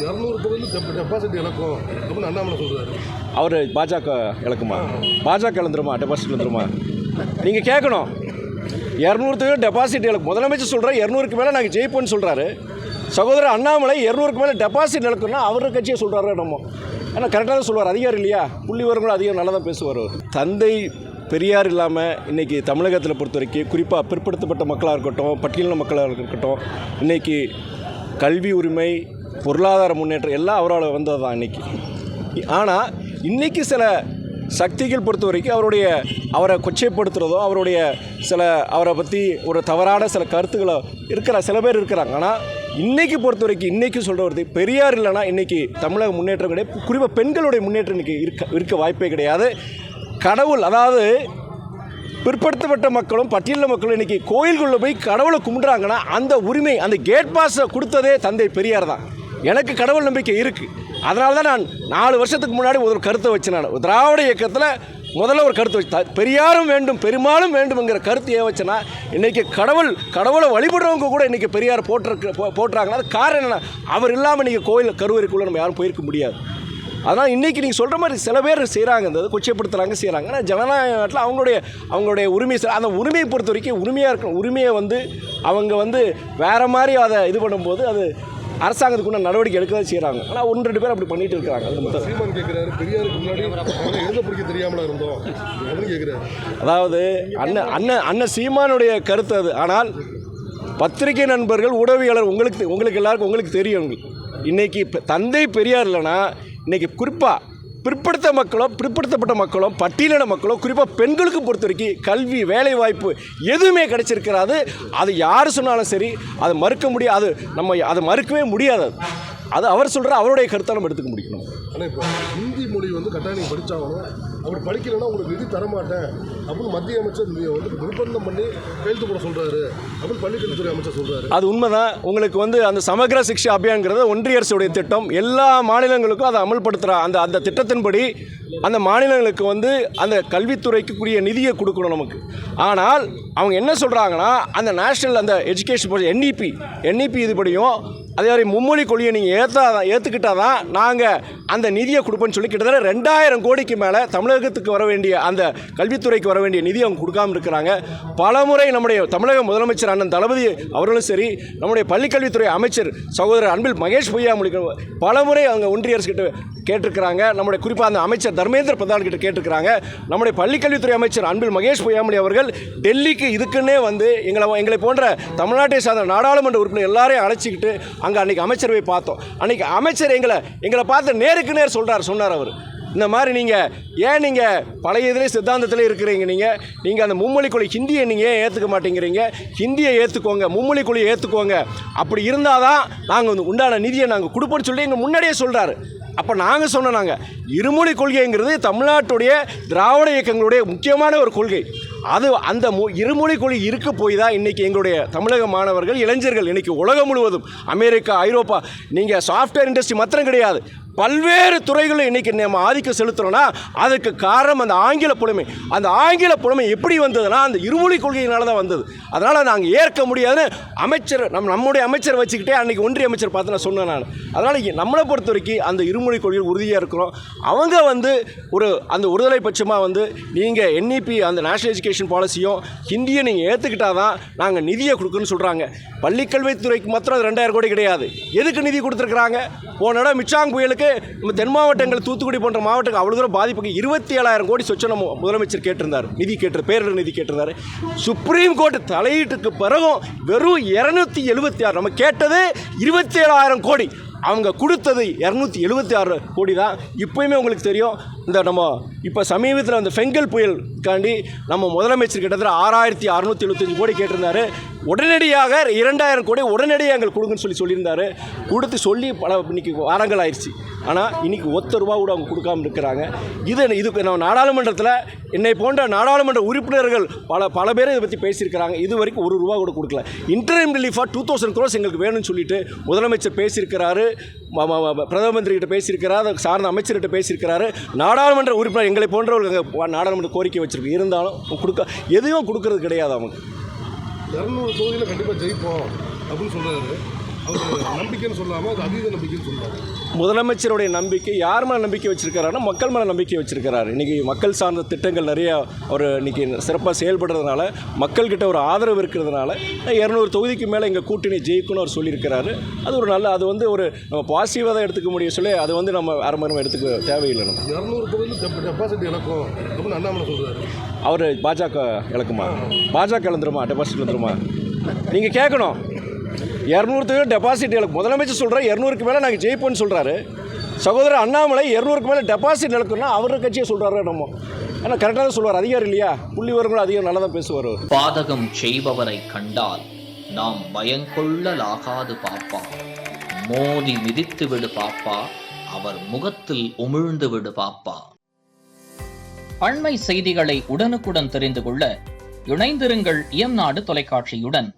200 தொகுதியில் டெபாசிட் இழக்கும் அப்படின்னு அண்ணாமலை சொல்கிறாரு. அவர் பாஜக இழக்குமா? பாஜக இழந்துருமா? டெபாசிட் இழந்துருமா? நீங்கள் கேட்கணும். 200 தொகுதியில் டெபாசிட் இழக்கும். முதலமைச்சர் சொல்கிறார் 200க்கு மேலே நாங்கள் ஜெயிப்போன்னு சொல்கிறாரு. சகோதரர் அண்ணாமலை 200க்கு மேலே டெபாசிட் இழக்குன்னா அவர் கட்சியை சொல்கிறாரு. நம்ம ஆனால் கரெக்டாக தான் சொல்லுவார். அதிகாரம் இல்லையா? புள்ளி விவரங்களும் அதிகம் நல்லா தான் பேசுவார். தந்தை பெரியார் இல்லாமல் இன்றைக்கி தமிழகத்தில் பொறுத்த வரைக்கும் குறிப்பாக பிற்படுத்தப்பட்ட மக்களாக இருக்கட்டும், பட்டியலின மக்களாக இருக்கட்டும், இன்றைக்கி கல்வி உரிமை, பொருளாதார முன்னேற்றம் எல்லாம் அவரால் வந்தது தான் இன்றைக்கி. ஆனால் இன்றைக்கி சில சக்திகள் பொறுத்த வரைக்கும் அவரை கொச்சைப்படுத்துகிறதோ அவரை பற்றி ஒரு தவறான சில கருத்துக்களை சில பேர் இருக்கிறாங்க. ஆனால் இன்றைக்கி பொறுத்த வரைக்கும் இன்றைக்கி சொல்கிறது பெரியார் இல்லைனா இன்றைக்கி தமிழக முன்னேற்றம் கிடையாது. குறிப்பாக பெண்களுடைய முன்னேற்றம் இன்றைக்கி இருக்க வாய்ப்பே கிடையாது. கடவுள், அதாவது பிற்படுத்தப்பட்ட மக்களும் பட்டியலின மக்களும் இன்றைக்கி கோயில்களில் போய் கடவுளை கும்பிட்றாங்கன்னா அந்த உரிமை, அந்த கேட் பாஸை கொடுத்ததே தந்தை பெரியார் தான். எனக்கு கடவுள் நம்பிக்கை இருக்குது. அதனால தான் நான் 4 வருஷத்துக்கு முன்னாடி ஒரு கருத்தை வச்சு, நான் திராவிட இயக்கத்தில் முதல்ல ஒரு கருத்து வச்சு, பெரியாரும் வேண்டும் பெருமாளும் வேண்டும்ங்கிற கருத்து ஏன் வச்சேன்னா, இன்றைக்கி கடவுளை வழிபடுறவங்க கூட இன்றைக்கி பெரியார் போட்டுறாங்கன்னா அது காரணம் என்னென்னா, அவர் இல்லாமல் இன்றைக்கி கோயில் கருவறைக்குள்ளே நம்ம யாரும் போயிருக்க முடியாது. அதனால் இன்றைக்கி நீங்கள் சொல்கிற மாதிரி சில பேர் செய்கிறாங்க, இந்த கொச்சைப்படுத்துகிறாங்க, செய்கிறாங்க. ஆனால் ஜனநாயக நாட்டில் அவங்களுடைய உரிமை, அந்த உரிமையை பொறுத்த வரைக்கும் உரிமையாக இருக்கணும். உரிமையை அவங்க வேறு மாதிரி அதை இது பண்ணும்போது அது அரசாங்கத்துக்குள்ள நடவடிக்கை எடுக்க தான் செய்கிறாங்க. ஆனால் 1-2 பேர் அப்படி பண்ணிட்டு இருக்கிறாங்க. அது சீமான் கேட்குறாரு, பெரியாருக்கு முன்னாடி எழுத பிடிக்க தெரியாமலா இருந்தோம் அப்படின்னு கேட்குறாரு. அதாவது அண்ணன் சீமானுடைய கருத்து அது. ஆனால் பத்திரிகை நண்பர்கள், ஊடகவியலாளர், உங்களுக்கு எல்லாருக்கும் உங்களுக்கு தெரியும். இன்றைக்கி தந்தை பெரியார் இல்லைன்னா இன்றைக்கி குறிப்பாக பிற்படுத்தப்பட்ட மக்களும் பட்டியலின மக்களும் குறிப்பாக பெண்களுக்கு பொறுத்த வரைக்கும் கல்வி, வேலைவாய்ப்பு எதுவுமே கிடைச்சிருக்கிறாது. அது யார் சொன்னாலும் சரி, அதை மறுக்க முடியாது. நம்ம அதை மறுக்கவே முடியாது. அது அவர் சொல்கிற அவருடைய கருத்தை நம்ம எடுத்துக்க முடியும். ஆனால் இப்போ ஹிந்தி மொழி கட்டாயம் நீங்கள் படித்தாகணும், அப்படி படிக்கலைன்னா உங்களுக்கு நிதி தரமாட்டேன் அப்படின்னு மத்திய அமைச்சர் நிர்பந்தம் பண்ணி கையெழுத்து போட சொல்கிறாரு அப்படின்னு பள்ளிக்கல்வித்துறை அமைச்சர் சொல்கிறாரு. அது உண்மைதான். உங்களுக்கு அந்த சமக்ர சிக்ஷா அபியான்ங்கிறது ஒன்றிய அரசுடைய திட்டம். எல்லா மாநிலங்களுக்கும் அதை அமல்படுத்துகிற அந்த திட்டத்தின்படி அந்த மாநிலங்களுக்கு அந்த கல்வித்துறைக்குரிய நிதியை கொடுக்கணும் நமக்கு. ஆனால் அவங்க என்ன சொல்கிறாங்கன்னா, அந்த நேஷ்னல் அந்த எஜுகேஷன் என்இபி இதுபடியும் அதே மாதிரி மும்மொழி கொள்கையை நீங்கள் ஏற்றுக்கிட்டால் தான் நாங்கள் அந்த நிதியை கொடுப்போன்னு சொல்லி கிட்டத்தட்ட 2000 கோடிக்கு மேலே தமிழகத்துக்கு வர வேண்டிய அந்த கல்வித்துறைக்கு வர வேண்டிய நிதி அவங்க கொடுக்காமல் இருக்கிறாங்க. பலமுறை நம்முடைய தமிழக முதலமைச்சர் அண்ணன் தளபதி அவர்களும் சரி, நம்முடைய பள்ளிக்கல்வித்துறை அமைச்சர் சகோதரர் அன்பில் மகேஷ் பொய்யாமொழி பலமுறை அவங்க ஒன்றிய அரசு கிட்ட கேட்டிருக்கிறாங்க. நம்முடைய குறிப்பாக அந்த அமைச்சர் தர்மேந்திர பிரதான் கிட்ட கேட்டிருக்கிறாங்க. நம்முடைய பள்ளிக்கல்வித்துறை அமைச்சர் அன்பில் மகேஷ் பொய்யாமொழி அவர்கள் டெல்லிக்கு இதுக்குன்னே எங்களை போன்ற தமிழ்நாட்டை சார்ந்த நாடாளுமன்ற உறுப்பினர் எல்லாரையும் அழைச்சிக்கிட்டு அங்கே அன்றைக்கி அமைச்சரவை பார்த்தோம். அன்றைக்கி அமைச்சர் எங்களை பார்த்து நேருக்கு நேர் சொன்னார் அவர், இந்த மாதிரி நீங்கள் பழைய இதிலே சித்தாந்தத்திலே இருக்கிறீங்க, நீங்கள் அந்த மும்மொழி கொள்கை ஹிந்தியை நீங்கள் ஏன் ஏற்றுக்க மாட்டேங்கிறீங்க, ஹிந்தியை ஏற்றுக்கோங்க, மும்மொழி கொள்கையை ஏற்றுக்கோங்க, அப்படி இருந்தால் தான் நாங்கள் உண்டான நிதியை நாங்கள் கொடுப்போன்னு சொல்லி எங்கள் முன்னாடியே சொல்கிறாரு. அப்போ நாங்கள் சொன்னோம், இருமொழி கொள்கைங்கிறது தமிழ்நாட்டுடைய திராவிட இயக்கங்களுடைய முக்கியமான ஒரு கொள்கை. அது அந்த இருமொழி கொள்கை இருக்க போய் தான் இன்றைக்கி எங்களுடைய தமிழக மாணவர்கள், இளைஞர்கள் இன்றைக்கி உலகம் முழுவதும் அமெரிக்கா, ஐரோப்பா, நீங்கள் சாஃப்ட்வேர் இண்டஸ்ட்ரி மாத்திரம் கிடையாது, பல்வேறு துறைகளும் இன்றைக்கி நம்ம ஆதிக்கம் செலுத்துகிறோன்னா அதுக்கு காரணம் அந்த ஆங்கில புலமை எப்படி வந்ததுன்னா அந்த இருமொழி கொள்கையினால தான் வந்தது. அதனால் நாங்கள் ஏற்க முடியாதுன்னு அமைச்சர் நம்முடைய அமைச்சர் வச்சுக்கிட்டே அன்றைக்கி ஒன்றிய அமைச்சர் பார்த்து நான் சொன்னேன் நான். அதனால் நம்மளை பொறுத்த வரைக்கும் அந்த இருமொழி கொள்கையில் உறுதியாக இருக்கிறோம். அவங்க அந்த ஒருதலை பட்சமாக நீங்கள் என்இபி அந்த நேஷனல் எஜுகேஷன் பாலிசியும் ஹிந்தியை நீங்கள் ஏற்றுக்கிட்டால் தான் நாங்கள் நிதியை கொடுக்குன்னு சொல்கிறாங்க. பள்ளிக்கல்வித்துறைக்கு மாத்திரம் 2000 கோடி கிடையாது. எதுக்கு நிதி கொடுத்துருக்குறாங்க? போன இடம் மிச்சாங் புயலுக்கு நம்ம தென் மாவட்டங்கள், தூத்துக்குடி போன்ற மாவட்டங்கள் அவ்வளோ தூரம் பாதிப்புக்கு 27,000 கோடி சொச்ச நம்ம முதலமைச்சர் கேட்டிருந்தார், பேரிடர் நிதி கேட்டிருந்தார். சுப்ரீம் கோர்ட் தலையீட்டுக்கு பிறகும் வெறும் 276, நம்ம கேட்டது 27,000 கோடி, அவங்க கொடுத்தது 276 கோடி தான். இப்போயுமே உங்களுக்கு தெரியும், நம்ம இப்போ சமீபத்தில் அந்த ஃபெங்கல் புயலுக்காண்டி நம்ம முதலமைச்சர் கிட்டத்தட்ட 6,675 கோடி கேட்டிருந்தாரு. உடனடியாக 2,000 கோடி உடனடியாக எங்களுக்கு கொடுங்கன்னு சொல்லியிருந்தார். சொல்லி இன்னைக்கு வாரங்கள் ஆயிடுச்சு. ஆனால் இன்றைக்கி ₹1 கூட அவங்க கொடுக்காமல் இருக்கிறாங்க. இதுக்கு நம்ம நாடாளுமன்றத்தில் என்னை போன்ற நாடாளுமன்ற உறுப்பினர்கள் பல பேர் இதை பற்றி பேசியிருக்கிறாங்க. இது வரைக்கும் ₹1 கூட கொடுக்கல. இன்டரிம் ரிலீஃபாக 2,000 crores எங்களுக்கு வேணும்னு சொல்லிட்டு முதலமைச்சர் பேசியிருக்கிறாரு, பிரதம மந்திரிகிட்ட பேசியிருக்கிறார், சார்ந்த அமைச்சர்கிட்ட பேசியிருக்கிறாரு. நாடாளுமன்ற உறுப்பினர் எங்களை போன்றவர்கள் நாடாளுமன்ற கோரிக்கை வச்சிருக்கு, இருந்தாலும் எதுவும் கொடுக்கறது கிடையாது. அவங்க 200 தொகுதியில் கண்டிப்பாக ஜெயிப்போம் அப்படின்னு சொல்கிறாரு. அவர் நம்பிக்கைன்னு சொல்லாமல் அது அதீத நம்பிக்கைன்னு சொல்லுவாங்க. முதலமைச்சருடைய நம்பிக்கை யார் மேலே நம்பிக்கை வச்சிருக்காருன்னா மக்கள் மேலே நம்பிக்கை வச்சிருக்கிறாரு. இன்றைக்கி மக்கள் சார்ந்த திட்டங்கள் நிறைய அவர் இன்றைக்கி சிறப்பாக செயல்படுறதுனால மக்கள்கிட்ட ஒரு ஆதரவு இருக்கிறதுனால 200 தொகுதிக்கு மேலே எங்கள் கூட்டணி ஜெயிக்கும்னு அவர் சொல்லியிருக்கிறாரு. அது ஒரு நல்ல, அது வந்து ஒரு நம்ம பாசிட்டிவாக தான் எடுத்துக்க முடியும் சொல்லி அது வந்து நம்ம அரமரம் எடுத்துக்க தேவையில்லை. நம்ம 200 தொகுதியில் டெபாசிட் இழக்கும் அப்படின்னு அண்ணாமலை சொல்கிறாரு. அவர் பாஜக இழக்குமா? பாஜக இழந்துருமா? டெபாசிட் இழந்துருமா? நீங்கள் கேட்கணும். 200 டெபாசிட் இழக்கும். முதலமைச்சர் சொல்கிறார் 200க்கு மேலே நாங்கள் ஜெயிப்போம்னு சொல்கிறாரு. சகோதரர் அண்ணாமலை 200க்கு மேலே டெபாசிட் இழக்கும்னா அவரோட கட்சியை சொல்கிறாரு. நம்ம ஆனால் கரெக்டாக தான் சொல்லுவார். அதிகாரம் இல்லையா? புள்ளி விவரங்களும் அதிகம் நல்லா தான் பேசுவார். பாதகம் செய்பவரை கண்டால் நாம் பயங்கொள்ளலாகாது பாப்பா, மோதி மிதித்து விடு பாப்பா, அவர் முகத்தில் உமிழ்ந்து விடு பாப்பா. அண்மை செய்திகளை உடனுக்குடன் தெரிந்து கொள்ள இணைந்திருங்கள் இயம்நாடு தொலைக்காட்சியுடன்.